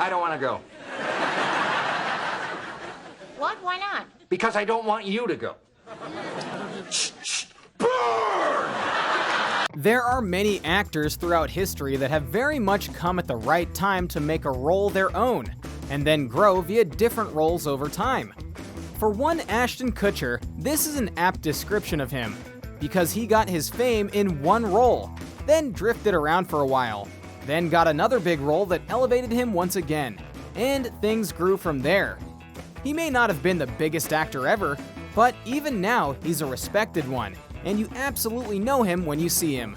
I don't want to go. What? Why not? Because I don't want you to go. Burn! There are many actors throughout history that have very much come at the right time to make a role their own, and then grow via different roles over time. For one Ashton Kutcher, this is an apt description of him, because he got his fame in one role, then drifted around for a while, then got another big role that elevated him once again, and things grew from there. He may not have been the biggest actor ever, but even now he's a respected one, and you absolutely know him when you see him.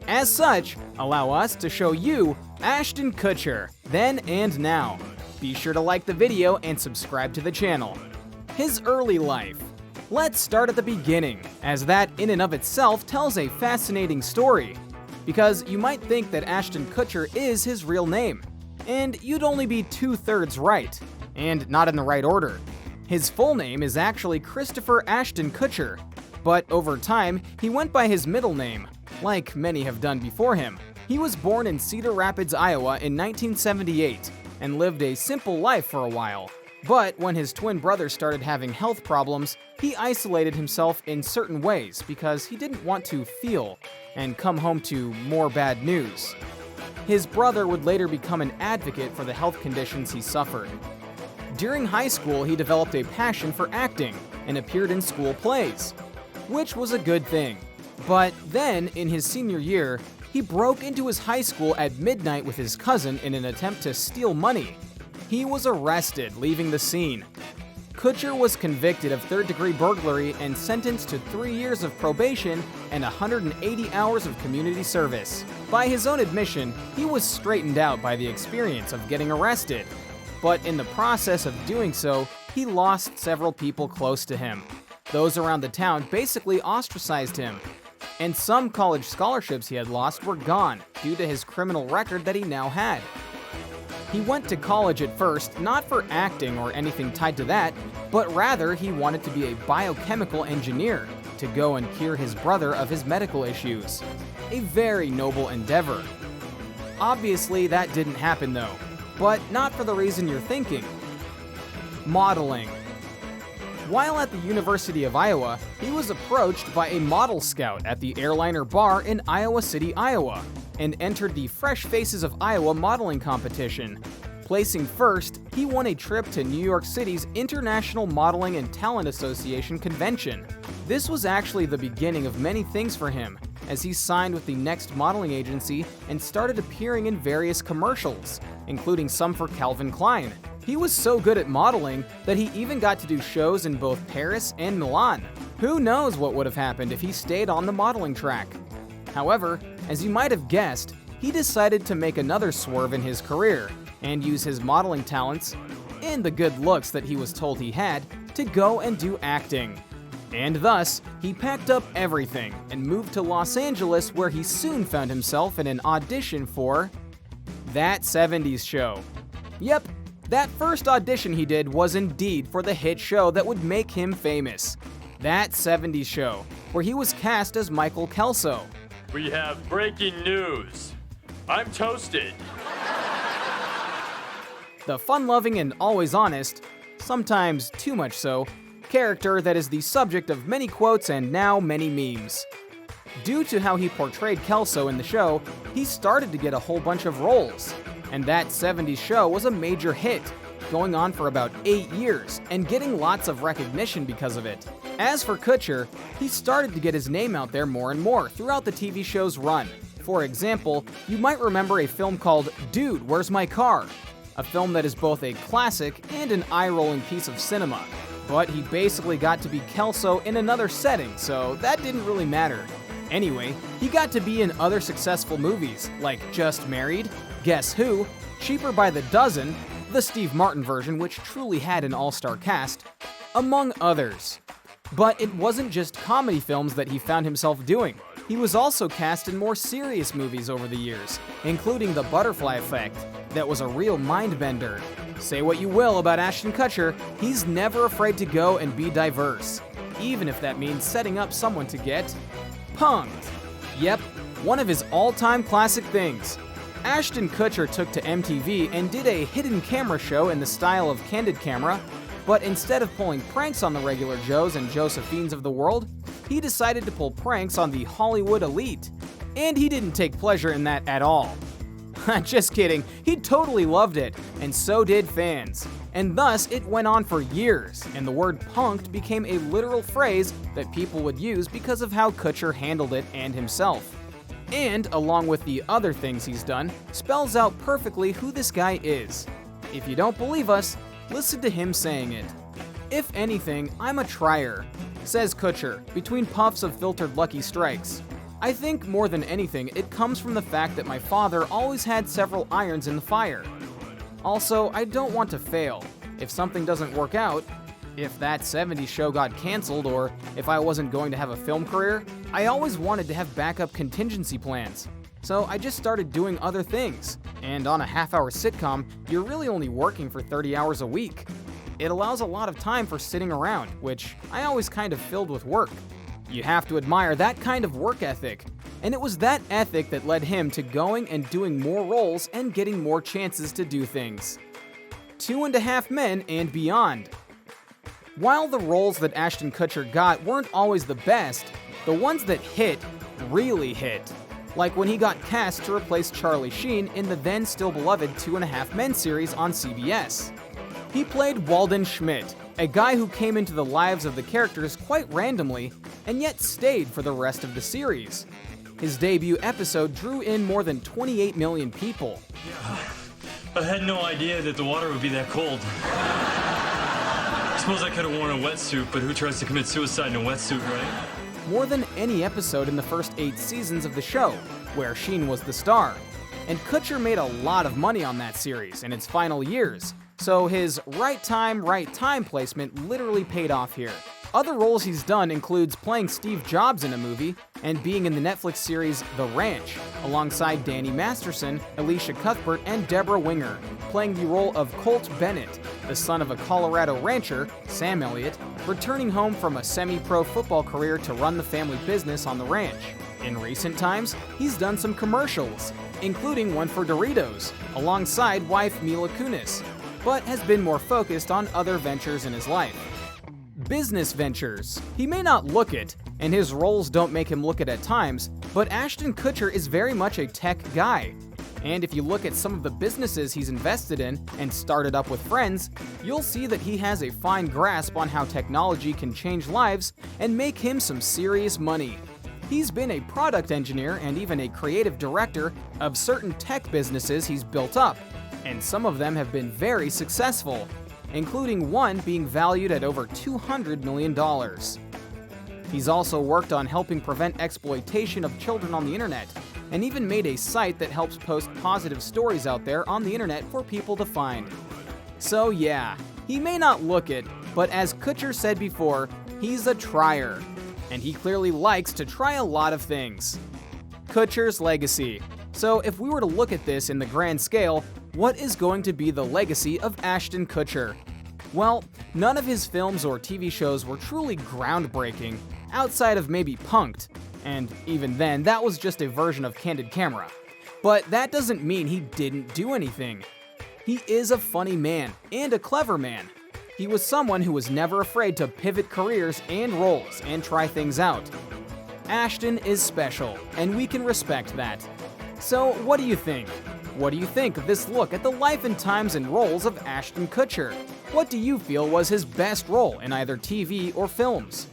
As such, allow us to show you Ashton Kutcher, then and now. Be sure to like the video and subscribe to the channel. His early life. Let's start at the beginning, as that in and of itself tells a fascinating story. Because you might think that Ashton Kutcher is his real name, and you'd only be 2/3 right, and not in the right order. His full name is actually Christopher Ashton Kutcher, but over time, he went by his middle name, like many have done before him. He was born in Cedar Rapids, Iowa in 1978, and lived a simple life for a while. But when his twin brother started having health problems, he isolated himself in certain ways because he didn't want to feel and come home to more bad news. His brother would later become an advocate for the health conditions he suffered. During high school, he developed a passion for acting and appeared in school plays, which was a good thing. But then, in his senior year, he broke into his high school at midnight with his cousin in an attempt to steal money. He was arrested, leaving the scene. Kutcher was convicted of third-degree burglary and sentenced to 3 years of probation and 180 hours of community service. By his own admission, he was straightened out by the experience of getting arrested. But in the process of doing so, he lost several people close to him. Those around the town basically ostracized him. And some college scholarships he had lost were gone due to his criminal record that he now had. He went to college at first, not for acting or anything tied to that, but rather he wanted to be a biochemical engineer to go and cure his brother of his medical issues. A very noble endeavor. Obviously, that didn't happen though, but not for the reason you're thinking. Modeling. While at the University of Iowa, he was approached by a model scout at the Airliner Bar in Iowa City, Iowa, and entered the Fresh Faces of Iowa modeling competition. Placing first, he won a trip to New York City's International Modeling and Talent Association convention. This was actually the beginning of many things for him, as he signed with the Next modeling agency and started appearing in various commercials, including some for Calvin Klein. He was so good at modeling that he even got to do shows in both Paris and Milan. Who knows what would have happened if he stayed on the modeling track? However, as you might have guessed, he decided to make another swerve in his career and use his modeling talents and the good looks that he was told he had to go and do acting. And thus, he packed up everything and moved to Los Angeles, where he soon found himself in an audition for That 70s Show. Yep, that first audition he did was indeed for the hit show that would make him famous, That 70s Show, where he was cast as Michael Kelso. We have breaking news. I'm toasted. The fun-loving and always honest, sometimes too much so, character that is the subject of many quotes and now many memes. Due to how he portrayed Kelso in the show, he started to get a whole bunch of roles, and That 70s Show was a major hit, going on for about 8 years and getting lots of recognition because of it. As for Kutcher, he started to get his name out there more and more throughout the TV show's run. For example, you might remember a film called Dude, Where's My Car? A film that is both a classic and an eye-rolling piece of cinema. But he basically got to be Kelso in another setting, so that didn't really matter. Anyway, he got to be in other successful movies, like Just Married, Guess Who, Cheaper by the Dozen, the Steve Martin version, which truly had an all-star cast, among others. But it wasn't just comedy films that he found himself doing. He was also cast in more serious movies over the years, including The Butterfly Effect, that was a real mind-bender. Say what you will about Ashton Kutcher, he's never afraid to go and be diverse, even if that means setting up someone to get punked. Yep, one of his all-time classic things. Ashton Kutcher took to MTV and did a hidden camera show in the style of Candid Camera, but instead of pulling pranks on the regular Joes and Josephines of the world, he decided to pull pranks on the Hollywood elite. And he didn't take pleasure in that at all. Just kidding, he totally loved it, and so did fans. And thus, it went on for years, and the word punked became a literal phrase that people would use because of how Kutcher handled it and himself. And, along with the other things he's done, spells out perfectly who this guy is. If you don't believe us, listen to him saying it. "If anything, I'm a trier," says Kutcher, between puffs of filtered Lucky Strikes. "I think more than anything, it comes from the fact that my father always had several irons in the fire. Also, I don't want to fail. If something doesn't work out, if that '70s show got canceled, or if I wasn't going to have a film career, I always wanted to have backup contingency plans. So I just started doing other things. And on a half-hour sitcom, you're really only working for 30 hours a week. It allows a lot of time for sitting around, which I always kind of filled with work. You have to admire that kind of work ethic. And it was that ethic that led him to going and doing more roles and getting more chances to do things. 2.5 Men and beyond." While the roles that Ashton Kutcher got weren't always the best, the ones that hit really hit. Like when he got cast to replace Charlie Sheen in the then still beloved 2.5 Men series on CBS. He played Walden Schmidt, a guy who came into the lives of the characters quite randomly, and yet stayed for the rest of the series. His debut episode drew in more than 28 million people. I had no idea that the water would be that cold. I suppose I could have worn a wetsuit, but who tries to commit suicide in a wetsuit, right? More than any episode in the first 8 seasons of the show, where Sheen was the star. And Kutcher made a lot of money on that series in its final years, so his right time placement literally paid off here. Other roles he's done includes playing Steve Jobs in a movie and being in the Netflix series The Ranch, alongside Danny Masterson, Alicia Cuthbert, and Deborah Winger, playing the role of Colt Bennett, the son of a Colorado rancher, Sam Elliott, returning home from a semi-pro football career to run the family business on the ranch. In recent times, he's done some commercials, including one for Doritos, alongside wife Mila Kunis, but has been more focused on other ventures in his life. Business ventures. He may not look it, and his roles don't make him look it at times, but Ashton Kutcher is very much a tech guy. And if you look at some of the businesses he's invested in and started up with friends, you'll see that he has a fine grasp on how technology can change lives and make him some serious money. He's been a product engineer and even a creative director of certain tech businesses he's built up, and some of them have been very successful, including one being valued at over $200 million. He's also worked on helping prevent exploitation of children on the internet, and even made a site that helps post positive stories out there on the internet for people to find. So yeah, he may not look it, but as Kutcher said before, he's a trier, and he clearly likes to try a lot of things. Kutcher's legacy. So if we were to look at this in the grand scale, what is going to be the legacy of Ashton Kutcher? Well, none of his films or TV shows were truly groundbreaking, outside of maybe Punk'd, and even then, that was just a version of Candid Camera. But that doesn't mean he didn't do anything. He is a funny man, and a clever man. He was someone who was never afraid to pivot careers and roles and try things out. Ashton is special, and we can respect that. So what do you think? What do you think of this look at the life and times and roles of Ashton Kutcher? What do you feel was his best role in either TV or films?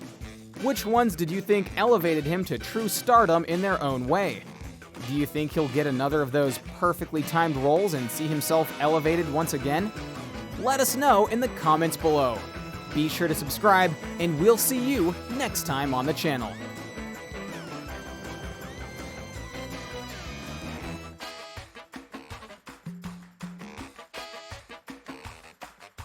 Which ones did you think elevated him to true stardom in their own way? Do you think he'll get another of those perfectly timed roles and see himself elevated once again? Let us know in the comments below. Be sure to subscribe, and we'll see you next time on the channel.